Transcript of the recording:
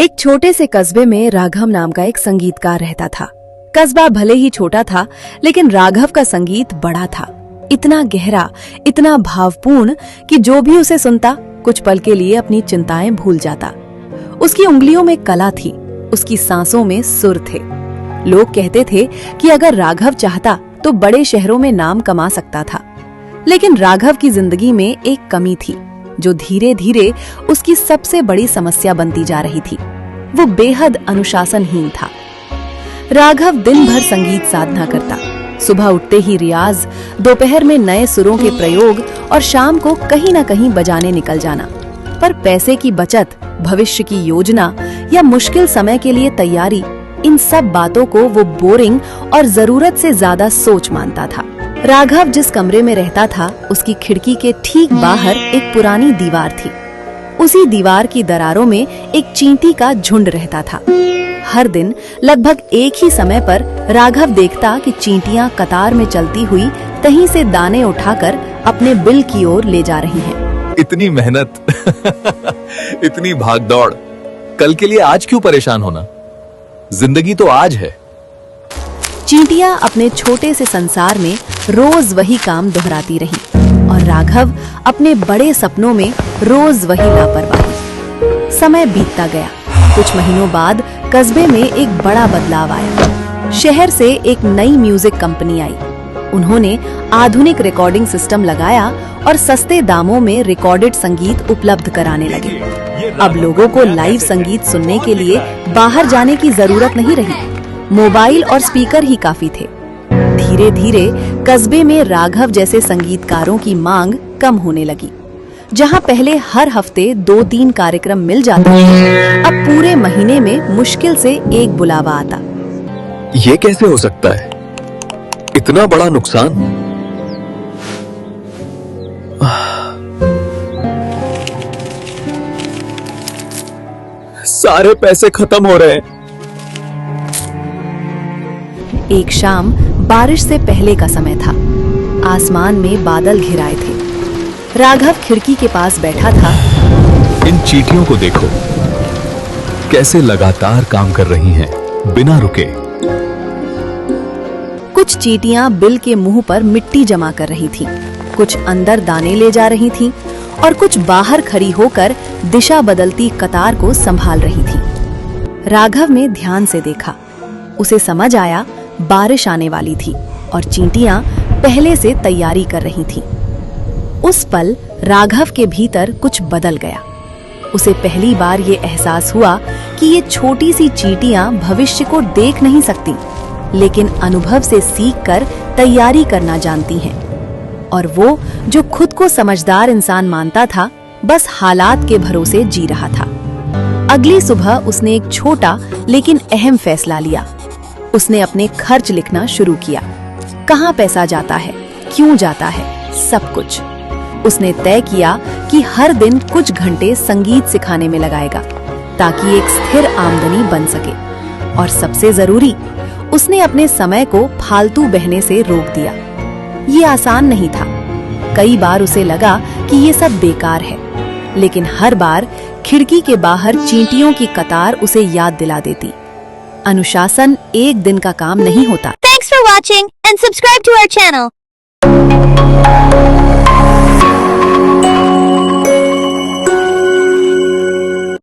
एक छोटे से कस्बे में राघव नाम का एक संगीतकार रहता था। कस्बा भले ही छोटा था, लेकिन राघव का संगीत बड़ा था, इतना गहरा, इतना भावपूर्ण कि जो भी उसे सुनता कुछ पल के लिए अपनी चिंताएं भूल जाता। उसकी उंगलियों में कला थी, उसकी सांसों में सुर थे। लोग कहते थे कि अगर राघव चाहता तो बड़े शहरों में नाम कमा सकता था, लेकिन राघव की जिंदगी में एक कमी थी जो धीरे धीरे उसकी सबसे बड़ी समस्या बनती जा रही थी। वो बेहद अनुशासनहीन था। राघव दिन भर संगीत साधना करता, सुबह उठते ही रियाज, दोपहर में नए सुरों के प्रयोग और शाम को कहीं न कहीं बजाने निकल जाना। पर पैसे की बचत, भविष्य की योजना या मुश्किल समय के लिए तैयारी, इन सब बातों को वो बोरिंग और जरूरत से ज्यादा सोच मानता था। राघव जिस कमरे में रहता था, उसकी खिड़की के ठीक बाहर एक पुरानी दीवार थी। उसी दीवार की दरारों में एक चींटी का झुंड रहता था। हर दिन लगभग एक ही समय पर राघव देखता कि चींटियां कतार में चलती हुई कहीं से दाने उठाकर अपने बिल की ओर ले जा रही हैं। इतनी मेहनत इतनी भागदौड़, कल के लिए आज क्यों परेशान होना? जिंदगी तो आज है। चींटियां अपने छोटे से संसार में रोज वही काम दोहराती रही और राघव अपने बड़े सपनों में रोज वही लापरवाही। समय बीतता गया। कुछ महीनों बाद कस्बे में एक बड़ा बदलाव आया। शहर से एक नई म्यूजिक कंपनी आई। उन्होंने आधुनिक रिकॉर्डिंग सिस्टम लगाया और सस्ते दामों में रिकॉर्डेड संगीत उपलब्ध कराने लगे। अब लोगों को लाइव संगीत सुनने के लिए बाहर जाने की जरूरत नहीं रही। मोबाइल और स्पीकर ही काफी थे। धीरे धीरे कस्बे में राघव जैसे संगीतकारों की मांग कम होने लगी। जहां पहले हर हफ्ते 2-3 कार्यक्रम मिल जाते थे, अब पूरे महीने में मुश्किल से एक बुलावा आता। ये कैसे हो सकता है? इतना बड़ा नुकसान? सारे पैसे खत्म हो रहे हैं। एक शाम बारिश से पहले का समय था। आसमान में बादल घिराए थे। राघव खिड़की के पास बैठा था। इन चींटियों को देखो, कैसे लगातार काम कर रही हैं, बिना रुके। कुछ चींटियां बिल के मुंह पर मिट्टी जमा कर रही थीं, कुछ अंदर दाने ले जा रही थीं और कुछ बाहर खड़ी होकर दिशा बदलती कतार को संभाल रही थीं। राघव ने ध्यान से देखा। उसे समझ आया बारिश आने वाली थी और चींटियां पहले से तैयारी कर रही थीं। उस पल राघव के भीतर कुछ बदल गया। उसे पहली बार ये एहसास हुआ कि ये छोटी सी चींटियां भविष्य को देख नहीं सकती, लेकिन अनुभव से सीखकर तैयारी करना जानती हैं। और वो जो खुद को समझदार इंसान मानता था, बस हालात के भरोसे जी रहा था। अगली सुबह उसने एक छोटा लेकिन अहम फैसला लिया। उसने अपने खर्च लिखना शुरू किया। कहाँ पैसा जाता है, क्यों जाता है, सब कुछ। उसने तय किया कि हर दिन कुछ घंटे संगीत सिखाने में लगाएगा, ताकि एक स्थिर आमदनी बन सके। और सबसे जरूरी, उसने अपने समय को फालतू बहने से रोक दिया। ये आसान नहीं था। कई बार उसे लगा कि ये सब बेकार है, लेकिन हर बार खिड़की के बाहर चींटियों की कतार उसे याद दिला देती, अनुशासन एक दिन का काम नहीं होता। Thanks for watching and subscribe to our channel.